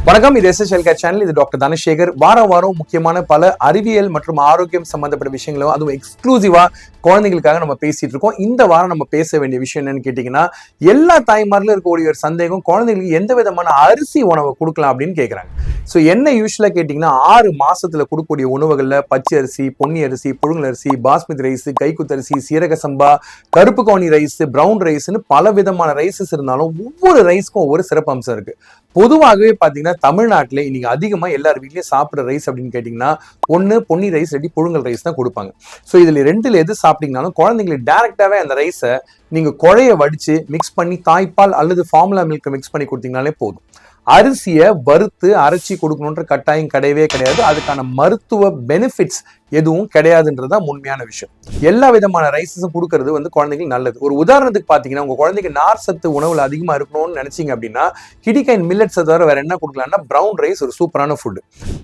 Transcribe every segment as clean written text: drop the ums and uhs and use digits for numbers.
வணக்கம், இது SSL channel. இது டாக்டர் தனசேகர். வாரம் முக்கியமான பல அறிவியல் மற்றும் ஆரோக்கியம் சம்பந்தப்பட்ட விஷயங்களும் அதுவும் எக்ஸ்க்ளூசிவா குழந்தைகளுக்காக நம்ம பேசிட்டு இருக்கோம். இந்த வாரம் நம்ம பேச வேண்டிய விஷயம் என்னன்னு கேட்டீங்கன்னா, எல்லா தாய்மாரிலும் இருக்கக்கூடிய ஒரு சந்தேகம், குழந்தைகளுக்கு எந்த விதமான அரிசி உணவை கொடுக்கலாம் அப்படின்னு கேட்கறாங்க. ஸோ என்ன யூஸ்வலா கேட்டீங்கன்னா, 6 மாசத்துல கொடுக்கக்கூடிய உணவுகள்ல பச்சை அரிசி, பொன்னி அரிசி, புழுங்கல் அரிசி, பாஸ்மதி ரைஸ், கைக்குத்தரிசி, சீரக சம்பா, கருப்பு கவுனி ரைஸ், பிரவுன் ரைஸ்ன்னு பல விதமான ரைஸஸ் இருந்தாலும் ஒவ்வொரு ரைஸ்க்கும் ஒவ்வொரு சிறப்பு அம்சம் இருக்கு. பொதுவாகவே பாத்தீங்கன்னா தமிழ்நாட்டில் இன்னைக்கு அதிகமா எல்லார் வீட்லயும் சாப்பிட்ற ரைஸ் அப்படின்னு கேட்டீங்கன்னா, ஒன்னு பொன்னி ரைஸ், ரெடி புழுங்கல் ரைஸ் தான் கொடுப்பாங்க. ஸோ இதுல ரெண்டுல எது சாப்பிட்டீங்கன்னாலும் குழந்தைங்களுக்கு டைரக்டாவே அந்த ரைஸை நீங்க குழைய வடிச்சு மிக்ஸ் பண்ணி தாய்ப்பால் அல்லது ஃபார்முலா மில்க் மிக்ஸ் பண்ணி கொடுத்தீங்கனாலே போதும். அரிசியை வறுத்து அரைச்சி கொடுக்கணுன்ற கட்டாயம் கிடையவே கிடையாது. அதுக்கான மருத்துவ பெனிஃபிட்ஸ் எதுவும் கிடையாதுன்றதுதான் உண்மையான விஷயம். எல்லா விதமான ரைஸஸும் கொடுக்கறது குழந்தைங்களுக்கு நல்லது. ஒரு உதாரணத்துக்கு பாத்தீங்கன்னா, உங்க குழந்தைக்கு நார் சத்து உணவுல அதிகமா இருக்கணும்னு நினைச்சீங்க அப்படின்னா, கிடிகைன் மில்லட்ஸ் தவிர வேற என்ன கொடுக்கலாம்னா, பிரவுன் ரைஸ் ஒரு சூப்பரான ஃபுட்.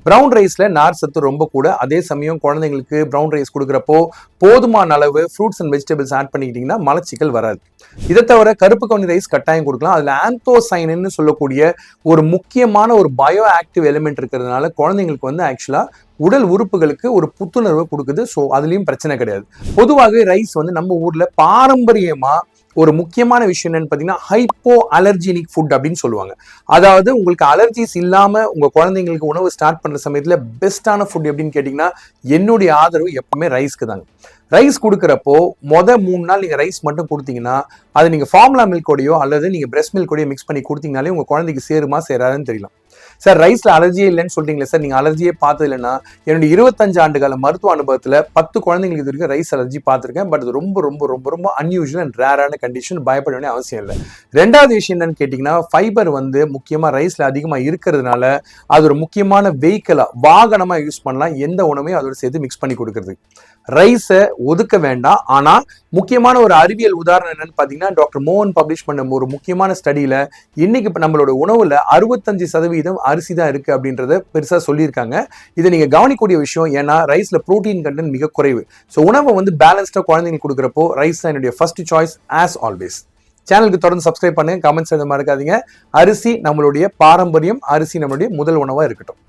பிரவுன் ரைஸ்ல நார் சத்து ரொம்ப கூட. அதே சமயம் குழந்தைங்களுக்கு பிரவுன் ரைஸ் கொடுக்குறப்போ போதுமான அளவு ஃப்ரூட்ஸ் அண்ட் வெஜிடபிள்ஸ் ஆட் பண்ணிக்கிட்டீங்கன்னா மலச்சிக்கல் வராது. இதை தவிர கருப்பு கவுனி ரைஸ் கட்டாயம் கொடுக்கலாம். அதுல ஆந்தோசைனின்னு சொல்லக்கூடிய ஒரு முக்கியமான ஒரு பயோ ஆக்டிவ் எலிமெண்ட் இருக்கிறதுனால குழந்தைங்களுக்கு ஆக்சுவலா உடல் உறுப்புகளுக்கு ஒரு புத்துணர்வு கொடுக்குது. ஸோ அதுலயும் பிரச்சனை கிடையாது. பொதுவாகவே ரைஸ் நம்ம ஊர்ல பாரம்பரியமா ஒரு முக்கியமான விஷயம் என்னன்னு பாத்தீங்கன்னா, ஹைப்போ அலர்ஜினிக் ஃபுட் அப்படின்னு சொல்லுவாங்க. அதாவது உங்களுக்கு அலர்ஜிஸ் இல்லாம உங்க குழந்தைங்களுக்கு உணவு ஸ்டார்ட் பண்ற சமயத்துல பெஸ்டான ஃபுட் எப்படின்னு கேட்டீங்கன்னா, என்னுடைய ஆதரவு எப்பவுமே ரைஸ்க்கு தாங்க. ரைஸ் கொடுக்குறப்போ 3 நாள் நீங்க ரைஸ் மட்டும் கொடுத்தீங்கன்னா, அது நீங்க ஃபார்முலா மில்கோடையோ அல்லது நீங்க பிரெஸ்ட் மில்கோடையோ மிக்ஸ் பண்ணி கொடுத்தீங்கனாலே உங்க குழந்தைக்கு சேருமா சேராதுன்னு தெரியலாம். சார், ரைஸ்ல அலர்ஜியே இல்லைன்னு சொல்றீங்களே சார், நீங்க அலர்ஜியே பார்த்தது இல்லைன்னா, என்னுடைய 25 ஆண்டு கால மருத்துவ அனுபவத்துல 10 குழந்தைங்களுக்கு இது வரைக்கும் ரைஸ் அலர்ஜி பார்த்திருக்கேன். பட் அது ரொம்ப ரொம்ப ரொம்ப ரொம்ப அன்யூஷுவல் அண்ட் ரேரான கண்டிஷன். பயப்பட வேண்டிய அவசியம் இல்லை. ரெண்டாவது விஷயம் என்னன்னு கேட்டீங்கன்னா, ஃபைபர் முக்கியமா ரைஸ்ல அதிகமா இருக்கிறதுனால அது ஒரு முக்கியமான வெஹிக்கிளா, வாகனமா யூஸ் பண்ணலாம். எந்த உணவையும் அதோட சேர்த்து மிக்ஸ் பண்ணி கொடுக்கறது. ரைஸை ஒதுக்க வேண்டாம். ஆனா முக்கியமான ஒரு அறிவியல் உதாரணம் என்னன்னு பாத்தீங்கன்னா, டாக்டர் மோகன் பப்ளிஷ் பண்ண ஒரு முக்கியமான ஸ்டடியில இன்னைக்கு நம்மளோட உணவுல 65% அரிசி தான் இருக்கு அப்படின்றத பெருசா சொல்லியிருக்காங்க. இதை நீங்க கவனிக்கக்கூடிய விஷயம். ஏன்னா ரைஸ்ல புரோட்டீன் கண்டென்ட் மிக குறைவு. ஸோ உணவை பேலன்ஸ்டா குழந்தைங்களுக்கு கொடுக்குறப்போ ரைஸ் தான் என்னுடைய ஃபர்ஸ்ட் சாய்ஸ் ஆஸ் ஆல்வேஸ். சேனலுக்கு தொடர்ந்து சப்ஸ்கிரைப் பண்ணுங்க, கமெண்ட்ஸ் எழுத மறக்காதீங்க. அரிசி நம்மளுடைய பாரம்பரியம், அரிசி நம்மளுடைய முதல் உணவா இருக்கட்டும்.